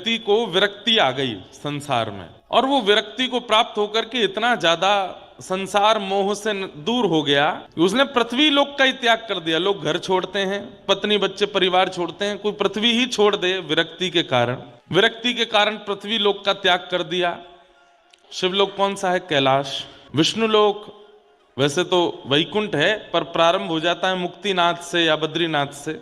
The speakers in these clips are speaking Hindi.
व्यक्ति को विरक्ति आ गई संसार में, और वो विरक्ति को प्राप्त होकर के इतना ज्यादा संसार मोह से दूर हो गया कि उसने पृथ्वी लोक का ही त्याग कर दिया। लोग घर छोड़ते हैं, पत्नी बच्चे परिवार छोड़ते हैं, कोई पृथ्वी ही छोड़ दे विरक्ति के कारण। विरक्ति के कारण पृथ्वी लोक का त्याग कर दिया। शिवलोक कौन सा है? कैलाश। विष्णु लोक वैसे तो वैकुंठ है, पर प्रारंभ हो जाता है मुक्तिनाथ से या बद्रीनाथ से।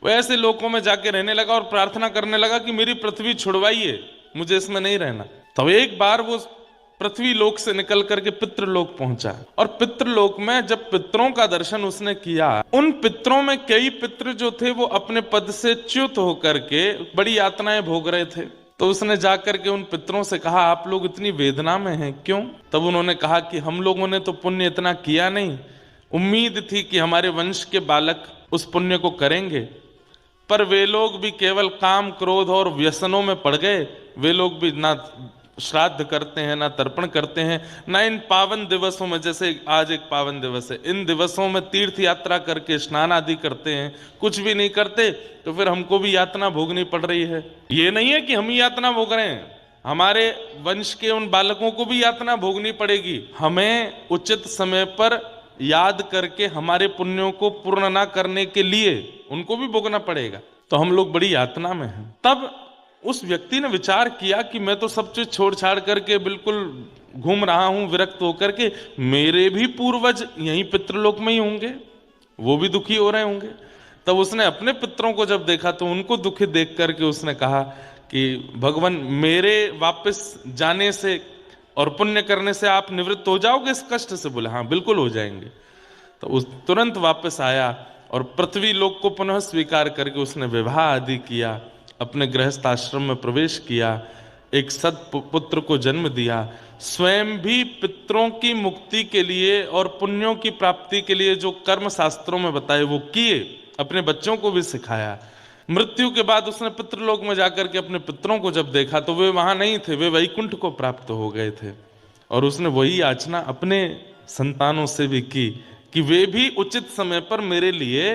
वो ऐसे लोकों में जाके रहने लगा और प्रार्थना करने लगा कि मेरी पृथ्वी छुड़वाइए, मुझे इसमें नहीं रहना। तो एक बार वो पृथ्वी लोक से निकल करके पितृलोक पहुंचा, और पितृलोक में जब पितरों का दर्शन उसने किया, उन पितरों में कई पितृ जो थे वो अपने पद से च्युत होकर के बड़ी यातनाएं भोग रहे थे। तो उसने जाकर के उन पितरों से कहा, आप लोग इतनी वेदना में हैं क्यों? तब उन्होंने कहा कि हम लोगों ने तो पुण्य इतना किया नहीं, उम्मीद थी कि हमारे वंश के बालक उस पुण्य को करेंगे, पर वे लोग भी केवल काम क्रोध और व्यसनों में पड़ गए। वे लोग भी ना श्राद्ध करते हैं, ना तर्पण करते हैं, ना इन पावन दिवसों में, जैसे आज एक पावन दिवस है, इन दिवसों में तीर्थ यात्रा करके स्नान आदि करते हैं, कुछ भी नहीं करते। तो फिर हमको भी यातना भोगनी पड़ रही है। ये नहीं है कि हम ही यातना भोग रहे हैं, हमारे वंश के उन बालकों को भी यातना भोगनी पड़ेगी। हमें उचित समय पर याद करके हमारे पुण्यों को पूर्ण ना करने के लिए उनको भी भोगना पड़ेगा। तो हम लोग बड़ी यातना में हैं। तब उस व्यक्ति ने विचार किया कि मैं तो सब चीज छोड़ छाड़ करके बिल्कुल घूम रहा हूं विरक्त होकर के, मेरे भी पूर्वज यहीं पितृलोक में ही होंगे, वो भी दुखी हो रहे होंगे। तब उसने अपने पितरों को जब देखा तो उनको दुखी देख करके उसने कहा कि भगवान, मेरे वापस जाने से और पुण्य करने से आप निवृत्त हो जाओगे इस कष्ट से? बोले हाँ बिल्कुल हो जाएंगे। तो उस तुरंत वापस आया और पृथ्वी लोक को पुनः स्वीकार करके उसने विवाह आदि किया, अपने गृहस्थ आश्रम में प्रवेश किया, एक सत्पुत्र को जन्म दिया, स्वयं भी पितरों की मुक्ति के लिए और पुण्यों की प्राप्ति के लिए जो कर्म शास्त्रों में बताए वो किए, अपने बच्चों को भी सिखाया। मृत्यु के बाद उसने पितृलोक में जाकर के अपने पितरों को जब देखा तो वे वहां नहीं थे, वे वैकुंठ को प्राप्त हो गए थे। और उसने वही याचना अपने संतानों से भी की कि वे भी उचित समय पर मेरे लिए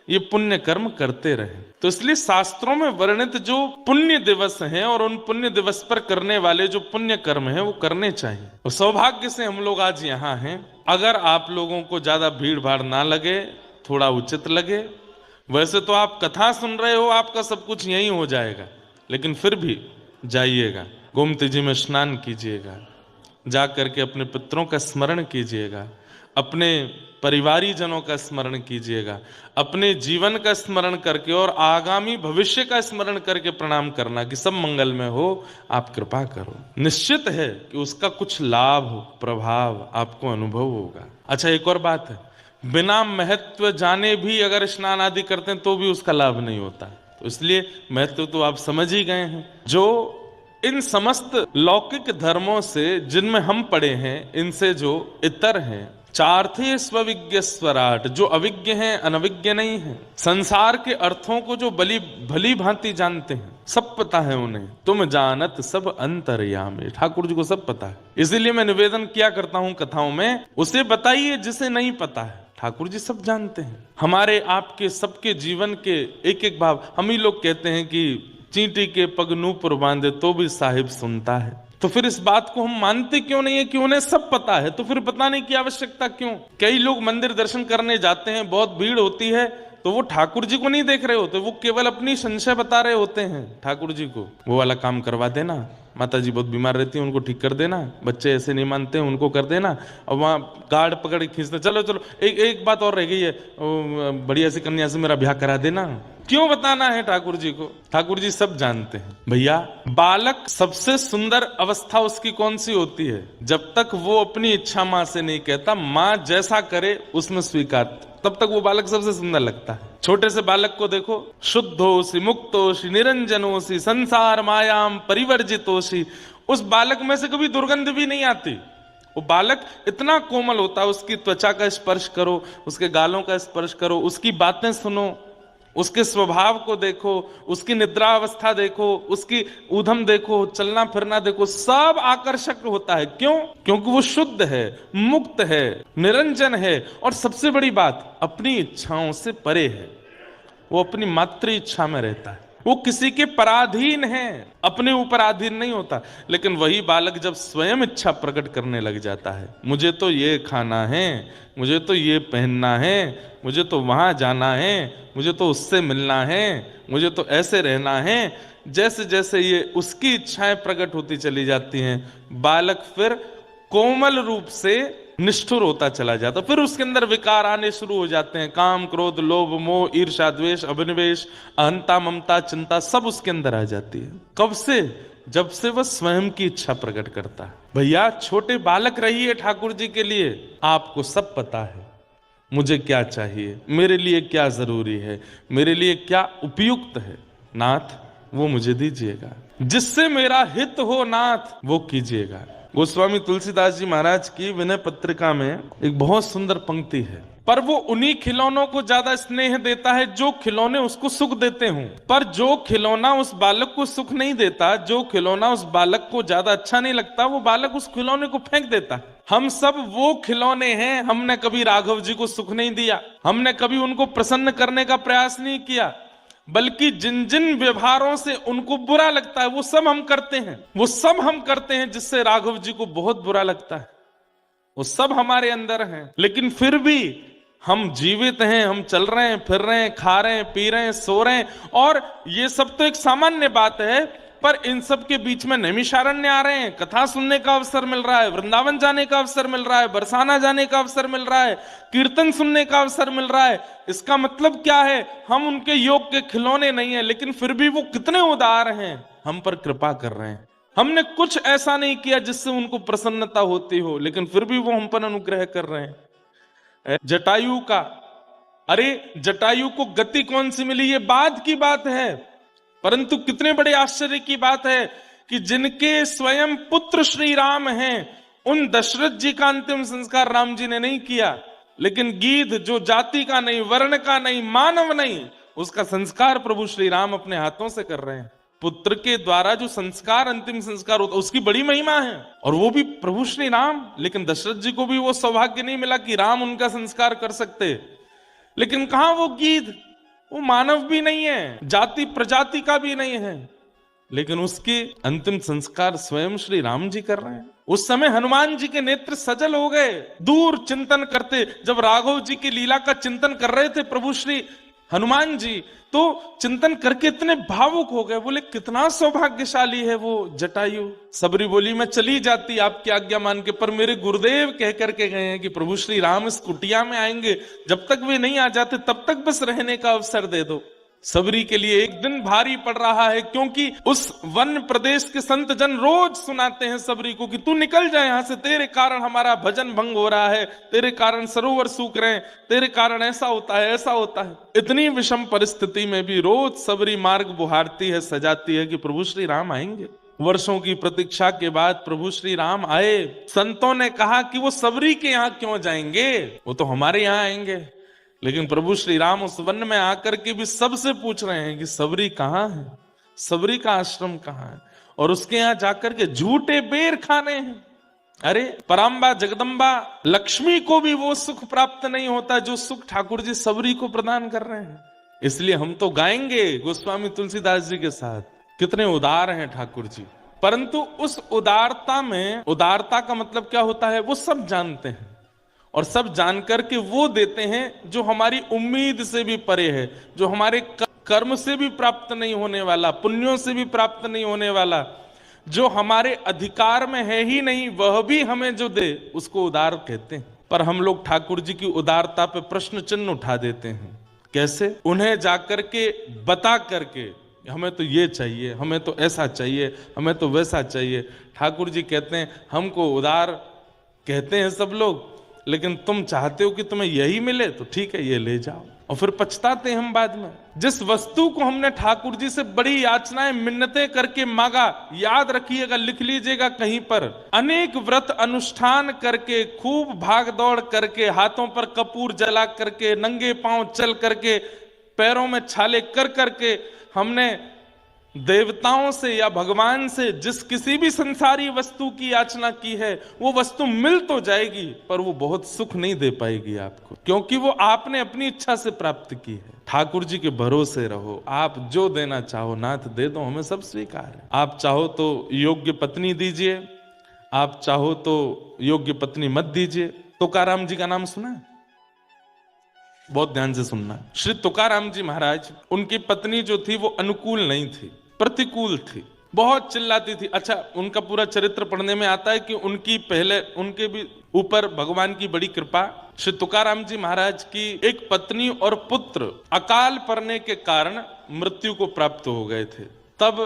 ये पुण्य कर्म करते रहे। तो इसलिए शास्त्रों में वर्णित जो पुण्य दिवस हैं और उन पुण्य दिवस पर करने वाले जो पुण्य कर्म हैं वो करने चाहिए। और सौभाग्य से हम लोग आज यहाँ हैं। अगर आप लोगों को ज्यादा भीड़ भाड़ ना लगे, थोड़ा उचित लगे, वैसे तो आप कथा सुन रहे हो, आपका सब कुछ यही हो जाएगा, लेकिन फिर भी जाइएगा, गोमती जी में स्नान कीजिएगा, जा करके अपने पितरों का स्मरण कीजिएगा, अपने परिवारी जनों का स्मरण कीजिएगा, अपने जीवन का स्मरण करके और आगामी भविष्य का स्मरण करके प्रणाम करना कि सब मंगल में हो, आप कृपा करो। निश्चित है कि उसका कुछ लाभ प्रभाव आपको अनुभव होगा। अच्छा, एक और बात है, बिना महत्व जाने भी अगर स्नान आदि करते हैं तो भी उसका लाभ नहीं होता। तो इसलिए महत्व तो आप समझ ही गए हैं। जो इन समस्त लौकिक धर्मों से जिनमें हम पढ़े हैं, इनसे जो इतर हैं, चार्थे स्वविज्ञ स्वराट, जो अविज्ञ हैं, अनविज्ञ नहीं है, संसार के अर्थों को जो भली भांति जानते हैं, सब पता है उन्हें। तुम जानत सब अंतर्यामी, ठाकुर जी को सब पता है। इसीलिए मैं निवेदन किया करता हूं कथाओं में, उसे बताइए जिसे नहीं पता है। ठाकुर जी सब जानते हैं, हमारे आपके सबके जीवन के एक एक भाव। हम ही लोग कहते हैं कि चींटी के पग नूपुर बांधे तो भी साहिब सुनता है। तो फिर इस बात को हम मानते क्यों नहीं है कि उन्हें सब पता है? तो फिर बताने की आवश्यकता क्यों? कई लोग मंदिर दर्शन करने जाते हैं, बहुत भीड़ होती है, तो वो ठाकुर जी को नहीं देख रहे होते, वो केवल अपनी संशय बता रहे होते हैं ठाकुर जी को। वो वाला काम करवा देना, माता जी बहुत बीमार रहती है उनको ठीक कर देना, बच्चे ऐसे नहीं मानते हैं उनको कर देना, और वहाँ गार्ड पकड़ के खींचते, चलो चलो एक बात और रह गई है, बढ़िया सी कन्या से मेरा ब्याह करा देना। क्यों बताना है ठाकुर जी को? ठाकुर जी सब जानते हैं। भैया, बालक सबसे सुंदर अवस्था उसकी कौन सी होती है? जब तक वो अपनी इच्छा माँ से नहीं कहता, माँ जैसा करे उसमें स्वीकार, तब तक वो बालक सबसे सुंदर लगता है। छोटे से बालक को देखो, शुद्धोसी मुक्तोसी निरंजनोसी संसार मायाम परिवर्जितोसी, उस बालक में से कभी दुर्गंध भी नहीं आती। वो बालक इतना कोमल होता है, उसकी त्वचा का स्पर्श करो, उसके गालों का स्पर्श करो, उसकी बातें सुनो, उसके स्वभाव को देखो, उसकी निद्रा अवस्था देखो, उसकी ऊधम देखो, चलना फिरना देखो, सब आकर्षक होता है। क्यों? क्योंकि वो शुद्ध है, मुक्त है, निरंजन है, और सबसे बड़ी बात अपनी इच्छाओं से परे है। वो अपनी मातृ इच्छा में रहता है। वो किसी के पराधीन है, अपने ऊपर अधीन नहीं होता। लेकिन वही बालक जब स्वयं इच्छा प्रकट करने लग जाता है, मुझे तो ये खाना है, मुझे तो ये पहनना है, मुझे तो वहां जाना है, मुझे तो उससे मिलना है, मुझे तो ऐसे रहना है, जैसे जैसे ये उसकी इच्छाएं प्रकट होती चली जाती हैं, बालक फिर कोमल रूप से निष्ठुर होता चला जाता। फिर उसके अंदर विकार आने शुरू हो जाते हैं, काम, क्रोध, लोभ, मोह, ईर्ष्या, द्वेष, अभिनिवेश, अहंता, ममता, चिंता, सब उसके अंदर आ जाती है। कब से? जब से वह स्वयं की इच्छा प्रकट करता है। भैया छोटे बालक रहिए ठाकुर जी के लिए, आपको सब पता है मुझे क्या चाहिए, मेरे लिए क्या जरूरी है, मेरे लिए क्या उपयुक्त है, नाथ वो मुझे दीजिएगा, जिससे मेरा हित हो नाथ वो कीजिएगा। गोस्वामी तुलसीदास जी महाराज की विनय पत्रिका में एक बहुत सुंदर पंक्ति है, पर वो उन्हीं खिलौनों को ज्यादा स्नेह देता है जो खिलौने उसको सुख देते हों। पर जो खिलौना उस बालक को सुख नहीं देता, जो खिलौना उस बालक को ज्यादा अच्छा नहीं लगता, वो बालक उस खिलौने को फेंक देता है। हम सब वो खिलौने हैं, हमने कभी राघव जी को सुख नहीं दिया, हमने कभी उनको प्रसन्न करने का प्रयास नहीं किया, बल्कि जिन जिन व्यवहारों से उनको बुरा लगता है वो सब हम करते हैं, वो सब हम करते हैं जिससे राघव जी को बहुत बुरा लगता है, वो सब हमारे अंदर हैं। लेकिन फिर भी हम जीवित हैं, हम चल रहे हैं, फिर रहे हैं, खा रहे हैं, पी रहे हैं, सो रहे हैं, और ये सब तो एक सामान्य बात है। पर इन सब के बीच में नैमिषारण्य आ रहे हैं, कथा सुनने का अवसर मिल रहा है, वृंदावन जाने का अवसर मिल रहा है, बरसाना जाने का अवसर मिल रहा है, कीर्तन सुनने का अवसर मिल रहा है। इसका मतलब क्या है? हम उनके योग के खिलौने नहीं है, लेकिन फिर भी वो कितने उदार हैं, हम पर कृपा कर रहे हैं। हमने कुछ ऐसा नहीं किया जिससे उनको प्रसन्नता होती हो, लेकिन फिर भी वो हम पर अनुग्रह कर रहे हैं। जटायु का, अरे जटायु को गति कौन सी मिली ये बाद की बात है, परंतु कितने बड़े आश्चर्य की बात है कि जिनके स्वयं पुत्र श्री राम हैं, उन दशरथ जी का अंतिम संस्कार राम जी ने नहीं किया, लेकिन गीध जो जाति का नहीं, वर्ण का नहीं, मानव नहीं, उसका संस्कार प्रभु श्री राम अपने हाथों से कर रहे हैं। पुत्र के द्वारा जो संस्कार, अंतिम संस्कार होता, उसकी बड़ी महिमा है, और वो भी प्रभु श्री राम। लेकिन दशरथ जी को भी वो सौभाग्य नहीं मिला कि राम उनका संस्कार कर सकते। लेकिन कहां वो गीध, वो मानव भी नहीं है, जाति प्रजाति का भी नहीं है, लेकिन उसके अंतिम संस्कार स्वयं श्री राम जी कर रहे हैं। उस समय हनुमान जी के नेत्र सजल हो गए, दूर चिंतन करते, जब राघव जी की लीला का चिंतन कर रहे थे प्रभु श्री हनुमान जी, तो चिंतन करके इतने भावुक हो गए, बोले कितना सौभाग्यशाली है वो जटायु। सबरी बोली मैं चली जाती आपकी आज्ञा मान के, पर मेरे गुरुदेव कह करके गए हैं कि प्रभु श्री राम इस कुटिया में आएंगे, जब तक वे नहीं आ जाते तब तक बस रहने का अवसर दे दो। सबरी के लिए एक दिन भारी पड़ रहा है, क्योंकि उस वन प्रदेश के संत जन रोज सुनाते हैं सबरी को कि तू निकल जाए यहां से, तेरे कारण हमारा भजन भंग हो रहा है, तेरे कारण सरोवर सूख रहे हैं, तेरे कारण ऐसा होता है, ऐसा होता है। इतनी विषम परिस्थिति में भी रोज सबरी मार्ग बुहारती है, सजाती है कि प्रभु श्री राम आएंगे। वर्षों की प्रतीक्षा के बाद प्रभु श्री राम आए। संतों ने कहा कि वो सबरी के यहाँ क्यों जाएंगे, वो तो हमारे यहाँ आएंगे। लेकिन प्रभु श्री राम उस वन में आकर के भी सबसे पूछ रहे हैं कि सबरी कहाँ है, सबरी का आश्रम कहाँ है, और उसके यहाँ जाकर के झूठे बेर खाने हैं। अरे पराम्बा जगदम्बा लक्ष्मी को भी वो सुख प्राप्त नहीं होता जो सुख ठाकुर जी सबरी को प्रदान कर रहे हैं। इसलिए हम तो गाएंगे गोस्वामी तुलसीदास जी के साथ, कितने उदार हैं ठाकुर जी। परंतु उस उदारता में, उदारता का मतलब क्या होता है, वो सब जानते हैं, और सब जानकर के वो देते हैं जो हमारी उम्मीद से भी परे है, जो हमारे कर्म से भी प्राप्त नहीं होने वाला, पुण्यों से भी प्राप्त नहीं होने वाला, जो हमारे अधिकार में है ही नहीं, वह भी हमें जो दे उसको उदार कहते हैं। पर हम लोग ठाकुर जी की उदारता पे प्रश्न चिन्ह उठा देते हैं। कैसे? उन्हें जाकर के बता करके हमें तो ये चाहिए, हमें तो ऐसा चाहिए, हमें तो वैसा चाहिए। ठाकुर जी कहते हैं हमको उदार कहते हैं सब लोग, लेकिन तुम चाहते हो कि तुम्हें यही मिले तो ठीक है, ये ले जाओ। और फिर पछताते हैं हम बाद में। जिस वस्तु को हमने ठाकुर जी से बड़ी याचनाएं मिन्नतें करके मांगा, याद रखिएगा, लिख लीजिएगा कहीं पर, अनेक व्रत अनुष्ठान करके, खूब भाग दौड़ करके, हाथों पर कपूर जला करके, नंगे पांव चल करके, पैरों में छाले कर करके हमने देवताओं से या भगवान से जिस किसी भी संसारी वस्तु की याचना की है, वो वस्तु मिल तो जाएगी पर वो बहुत सुख नहीं दे पाएगी आपको, क्योंकि वो आपने अपनी इच्छा से प्राप्त की है। ठाकुर जी के भरोसे रहो, आप जो देना चाहो नाथ दे दो, हमें सब स्वीकार है। आप चाहो तो योग्य पत्नी दीजिए, आप चाहो तो योग्य पत्नी मत दीजिए। तुकाराम जी का नाम सुना है? बहुत ध्यान से सुनना। श्री तुकाराम जी महाराज, उनकी पत्नी जो थी वो अनुकूल नहीं थी, प्रतिकूल थी, बहुत चिल्लाती थी। अच्छा, उनका पूरा चरित्र पढ़ने में आता है कि उनकी पहले उनके भी ऊपर भगवान की बड़ी कृपा। श्री तुकाराम जी महाराज की एक पत्नी और पुत्र अकाल पड़ने के कारण मृत्यु को प्राप्त हो गए थे। तब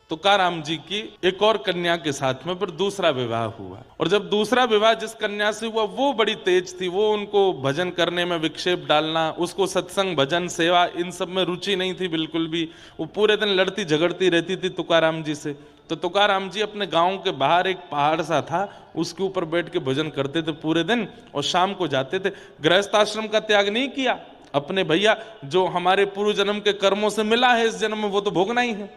तुकाराम जी की एक और कन्या के साथ में फिर दूसरा विवाह हुआ, और जब दूसरा विवाह जिस कन्या से हुआ वो बड़ी तेज थी, वो उनको भजन करने में विक्षेप डालना, उसको सत्संग भजन सेवा इन सब में रुचि नहीं थी बिल्कुल भी। वो पूरे दिन लड़ती झगड़ती रहती थी तुकाराम जी से। तो तुकाराम जी अपने गांव के बाहर एक पहाड़ सा था, उसके ऊपर बैठ के भजन करते थे पूरे दिन, और शाम को जाते थे। गृहस्थ आश्रम का त्याग नहीं किया, अपने भैया जो हमारे पूर्व जन्म के कर्मों से मिला है इस जन्म में वो तो भोगना ही है।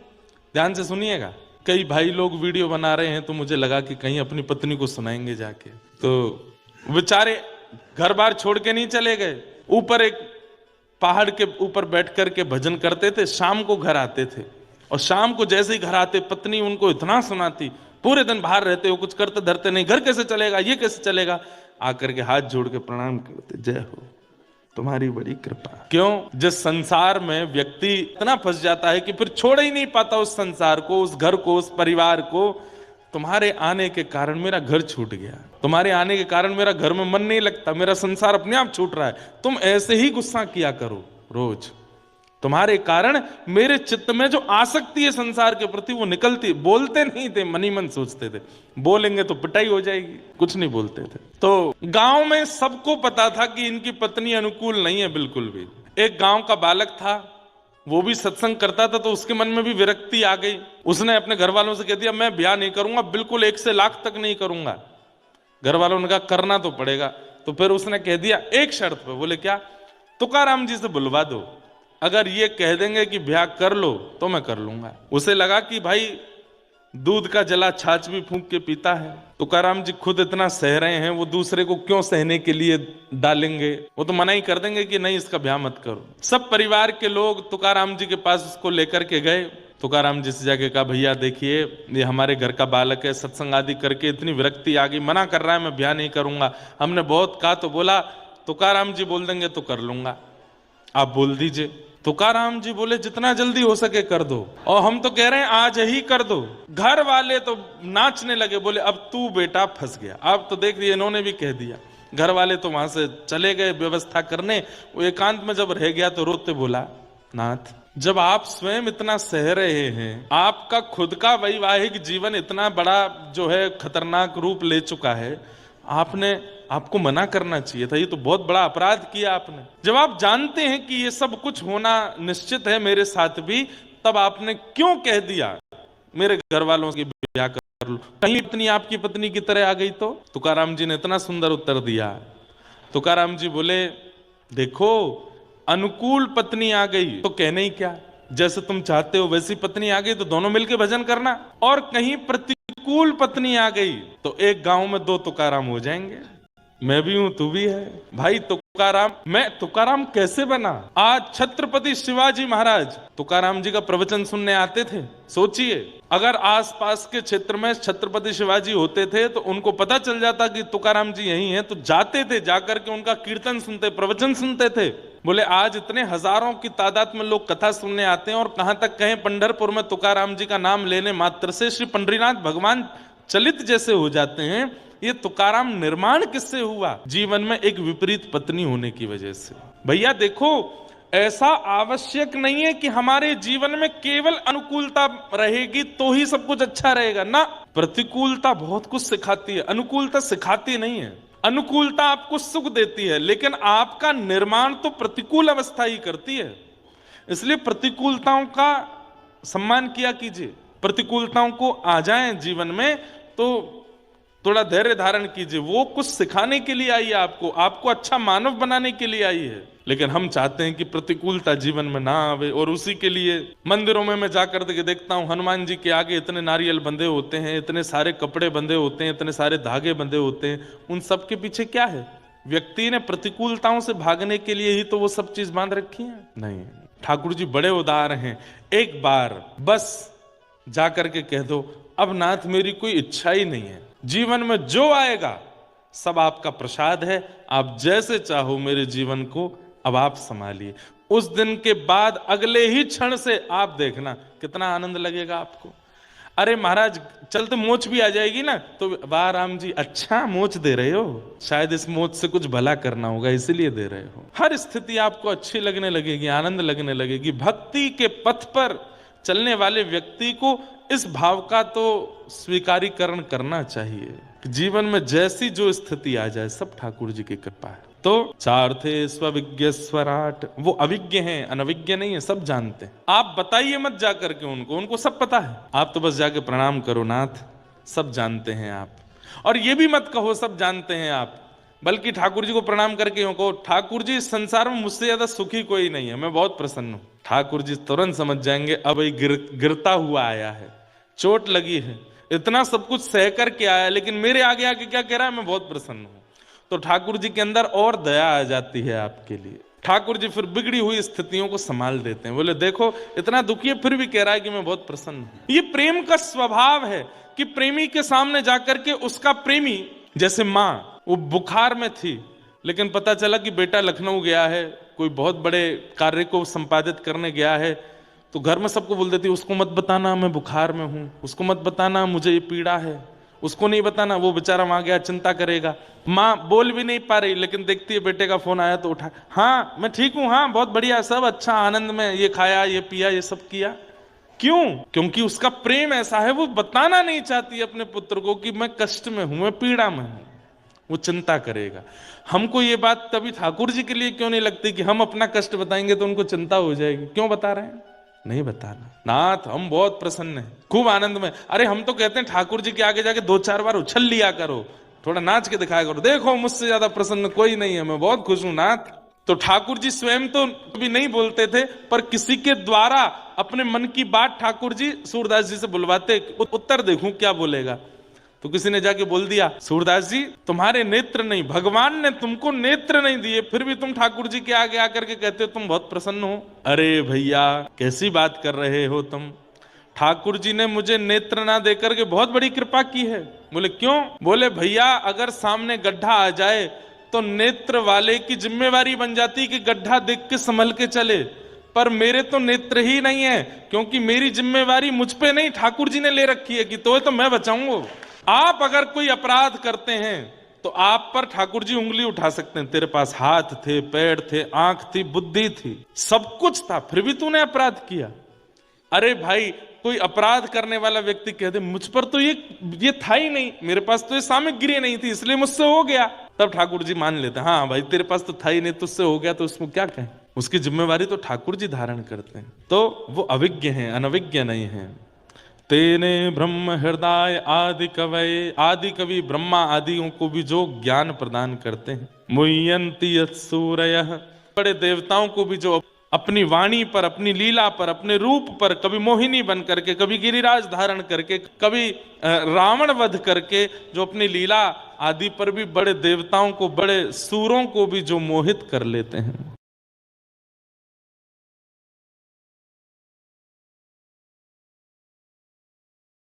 ध्यान से सुनिएगा, कई भाई लोग वीडियो बना रहे हैं तो मुझे लगा कि कहीं अपनी पत्नी को सुनाएंगे जाके, तो बेचारे घर बार छोड़ के नहीं चले गए, ऊपर एक पहाड़ के ऊपर बैठ करके भजन करते थे, शाम को घर आते थे, और शाम को जैसे ही घर आते पत्नी उनको इतना सुनाती, पूरे दिन बाहर रहते हो, कुछ करते धरते नहीं, घर कैसे चलेगा, ये कैसे चलेगा, आकर के हाथ जोड़ के प्रणाम करते, जय हो तुम्हारी बड़ी कृपा। क्यों? जिस संसार में व्यक्ति इतना फंस जाता है कि फिर छोड़ ही नहीं पाता उस संसार को, उस घर को, उस परिवार को। तुम्हारे आने के कारण मेरा घर छूट गया, तुम्हारे आने के कारण मेरा घर में मन नहीं लगता, मेरा संसार अपने आप छूट रहा है। तुम ऐसे ही गुस्सा किया करो रोज, तुम्हारे कारण मेरे चित्त में जो आसक्ति है संसार के प्रति वो निकलती। बोलते नहीं थे, मन ही मन सोचते थे, बोलेंगे तो पिटाई हो जाएगी, कुछ नहीं बोलते थे। तो गांव में सबको पता था कि इनकी पत्नी अनुकूल नहीं है बिल्कुल भी। एक गांव का बालक था, वो भी सत्संग करता था, तो उसके मन में भी विरक्ति आ गई। उसने अपने घर वालों से कह दिया मैं ब्याह नहीं करूंगा, बिल्कुल 1 से लाख तक नहीं करूंगा। घर वालों ने कहा करना तो पड़ेगा। तो फिर उसने कह दिया एक शर्त पे। बोले क्या? तुकाराम जी से बुलवा दो, अगर ये कह देंगे कि ब्याह कर लो तो मैं कर लूंगा। उसे लगा कि भाई दूध का जला छाछ भी फूंक के पीता है, तुकाराम जी खुद इतना सह रहे हैं, वो दूसरे को क्यों सहने के लिए डालेंगे, वो तो मना ही कर देंगे कि नहीं इसका ब्याह मत करो। सब परिवार के लोग तुकाराम जी के पास उसको लेकर के गए। तुकाराम जी से जाके कहा भैया देखिए ये हमारे घर का बालक है, सत्संग आदि करके इतनी विरक्ति आ गई, मना कर रहा है मैं ब्याह नहीं करूंगा। हमने बहुत कहा तो बोला तुकाराम जी बोल देंगे तो कर लूंगा, आप बोल दीजिए। तुकाराम जी बोले जितना जल्दी हो सके कर दो, और हम तो कह रहे हैं आज ही कर दो। घर वाले तो नाचने लगे, बोले अब तू बेटा फंस गया, अब तो देख दिए इन्होंने भी कह दिया। घर वाले तो वहां से चले गए व्यवस्था करने। वो एकांत में जब रह गया तो रोते बोला नाथ जब आप स्वयं इतना सह रहे हैं, आपका खुद का वैवाहिक जीवन इतना बड़ा जो है खतरनाक रूप ले चुका है, आपको मना करना चाहिए था, ये तो बहुत बड़ा अपराध किया आपने। जब आप जानते हैं कि ये सब कुछ होना निश्चित है मेरे साथ भी, तब आपने क्यों कह दिया मेरे घर वालों से ब्याह कर लो, कहीं पत्नी आपकी पत्नी की तरह आ गई तो? तुकाराम जी ने इतना सुंदर उत्तर दिया। तुकाराम जी बोले देखो अनुकूल पत्नी आ गई तो कहने ही क्या, जैसे तुम चाहते हो वैसी पत्नी आ गई तो दोनों मिलके भजन करना, और कहीं प्रतिकूल पत्नी आ गई तो एक गांव में 2 तुकाराम हो जाएंगे, मैं भी हूं तू भी है। भाई तुकाराम, मैं तुकाराम कैसे बना? आज छत्रपति शिवाजी महाराज तुकाराम जी का प्रवचन सुनने आते थे। सोचिए अगर आसपास के क्षेत्र में छत्रपति शिवाजी होते थे तो उनको पता चल जाता कि तुकाराम जी यही हैं, तो जाते थे, जाकर के उनका कीर्तन सुनते, प्रवचन सुनते थे। बोले आज इतने हजारों की तादाद में लोग कथा सुनने आते हैं, और कहां तक कहें पंढरपुर में तुकाराम जी का नाम लेने मात्र से श्री पंडरीनाथ भगवान चलित जैसे हो जाते हैं। ये तुकाराम निर्माण किससे हुआ? जीवन में एक विपरीत पत्नी होने की वजह से। भैया देखो ऐसा आवश्यक नहीं है कि हमारे जीवन में केवल अनुकूलता रहेगी तो ही सब कुछ अच्छा रहेगा ना। प्रतिकूलता बहुत कुछ सिखाती है, अनुकूलता सिखाती नहीं है। अनुकूलता आपको सुख देती है, लेकिन आपका निर्माण तो प्रतिकूल अवस्था ही करती है। इसलिए प्रतिकूलताओं का सम्मान किया कीजिए। प्रतिकूलताओं को आ जाएं जीवन में तो थोड़ा धैर्य धारण कीजिए, वो कुछ सिखाने के लिए आई है, आपको अच्छा मानव बनाने के लिए आई है। लेकिन हम चाहते हैं कि प्रतिकूलता जीवन में ना आवे, और उसी के लिए मंदिरों में मैं जाकर के देखता हूं हनुमान जी के आगे इतने नारियल बंधे होते हैं, इतने सारे कपड़े बंधे होते हैं, इतने सारे धागे बंधे होते हैं। उन सब के पीछे क्या है? व्यक्ति ने प्रतिकूलताओं से भागने के लिए ही तो वो सब चीज बांध रखी है? नहीं, ठाकुर जी बड़े उदार हैं। एक बार बस जाकर के कह दो, अब नाथ मेरी कोई इच्छा ही नहीं है, जीवन में जो आएगा सब आपका प्रसाद है, आप जैसे चाहो मेरे जीवन को अब आप संभालिए। उस दिन के बाद अगले ही क्षण से आप देखना कितना आनंद लगेगा आपको। अरे महाराज चलते मोच भी आ जाएगी ना तो वाह राम जी, अच्छा मोच दे रहे हो, शायद इस मोच से कुछ भला करना होगा इसीलिए दे रहे हो। हर स्थिति आपको अच्छी लगने लगेगी, आनंद लगने लगेगी। भक्ति के पथ पर चलने वाले व्यक्ति को इस भाव का तो स्वीकारीकरण करना चाहिए। जीवन में जैसी जो स्थिति आ जाए सब ठाकुर जी की कृपा है। तो चार थे स्वविज्ञ स्वराट, वो अविज्ञ हैं, अनविज्ञ नहीं है, सब जानते हैं। आप बताइए मत जाकर के उनको सब पता है। आप तो बस जाके प्रणाम करो, नाथ सब जानते हैं आप। और ये भी मत कहो सब जानते हैं आप, बल्कि ठाकुर जी को प्रणाम करके यूं कहो, ठाकुर जी इस संसार में मुझसे ज्यादा सुखी कोई नहीं है, मैं बहुत प्रसन्न हूं। ठाकुर जी तुरंत समझ जाएंगे अब ये गिरता हुआ आया है, चोट लगी है, इतना सब कुछ सह करके आया, लेकिन मेरे आगे आके क्या कह रहा है, मैं बहुत प्रसन्न हूं। तो ठाकुर जी के अंदर और दया आ जाती है आपके लिए। ठाकुर जी फिर बिगड़ी हुई स्थितियों को संभाल देते हैं। बोले देखो इतना दुखी है फिर भी कह रहा है कि मैं बहुत प्रसन्न हूं। ये प्रेम का स्वभाव है कि प्रेमी के सामने जाकर के उसका प्रेमी, जैसे माँ वो बुखार में थी लेकिन पता चला कि बेटा लखनऊ गया है, कोई बहुत बड़े कार्य को संपादित करने गया है, तो घर में सबको बोल देती उसको मत बताना मैं बुखार में हूं, उसको मत बताना मुझे ये पीड़ा है, उसको नहीं बताना, वो बेचारा वहां गया चिंता करेगा। माँ बोल भी नहीं पा रही लेकिन देखती है बेटे का फोन आया तो उठा, हाँ मैं ठीक हूं, हाँ बहुत बढ़िया, सब अच्छा आनंद में, ये खाया ये पिया ये सब किया। क्यों? क्योंकि उसका प्रेम ऐसा है, वो बताना नहीं चाहती अपने पुत्र को कि मैं कष्ट में हूं, मैं पीड़ा में हूं, वो चिंता करेगा। हमको ये बात तभी ठाकुर जी के लिए क्यों नहीं लगती कि हम अपना कष्ट बताएंगे तो उनको चिंता हो जाएगी? क्यों बता रहे हैं? नहीं बताना। नाथ हम बहुत प्रसन्न हैं, खूब आनंद में। अरे हम तो कहते हैं ठाकुर जी के आगे जाके 2-4 बार उछल लिया करो, थोड़ा नाच के दिखाया करो, देखो मुझसे ज्यादा प्रसन्न कोई नहीं है, मैं बहुत खुश हूं नाथ। तो ठाकुर जी स्वयं तो कभी नहीं बोलते थे, पर किसी के द्वारा अपने मन की बात ठाकुर जी सूरदास जी से बुलवाते, उत्तर देखूं क्या बोलेगा। तो किसी ने जाके बोल दिया, सूरदास जी तुम्हारे नेत्र नहीं, भगवान ने तुमको नेत्र नहीं दिए, फिर भी तुम ठाकुर जी के आगे आकर के कहते हो तुम बहुत प्रसन्न हो। अरे भैया कैसी बात कर रहे हो तुम, ठाकुर जी ने मुझे नेत्र ना देकर के बहुत बड़ी कृपा की है। बोले क्यों? बोले भैया अगर सामने गड्ढा आ जाए तो नेत्र वाले की जिम्मेवारी बन जाती कि गड्ढा देख के संभल के चले, पर मेरे तो नेत्र ही नहीं है, क्योंकि मेरी जिम्मेवारी मुझ पे नहीं ठाकुर जी ने ले रखी है कि तो मैं बचाऊंगा। आप अगर कोई अपराध करते हैं तो आप पर ठाकुर जी उंगली उठा सकते हैं, तेरे पास हाथ थे, पैर थे, आंख थी, बुद्धि थी, सब कुछ था, फिर भी तूने अपराध किया। अरे भाई कोई अपराध करने वाला व्यक्ति कह दे मुझ पर तो ये था ही नहीं, मेरे पास तो ये सामग्री नहीं थी इसलिए मुझसे हो गया, तब ठाकुर जी मान लेते हैं हाँ भाई तेरे पास तो था ही नहीं, तुझसे हो गया, तो उसमें क्या कहें, उसकी जिम्मेवारी तो ठाकुर जी धारण करते हैं। तो वो अविज्ञ हैं, अनविज्ञ नहीं है। तेने ब्रह्म हृदय आदि कवये, आदि कवि ब्रह्मा आदियों को भी जो ज्ञान प्रदान करते हैं। मुह्यन्ति यत्सूरयः, बड़े देवताओं को भी जो अपनी वाणी पर, अपनी लीला पर, अपने रूप पर, कभी मोहिनी बन करके, कभी गिरिराज धारण करके, कभी रावण वध करके, जो अपनी लीला आदि पर भी बड़े देवताओं को, बड़े सूरों को भी जो मोहित कर लेते हैं।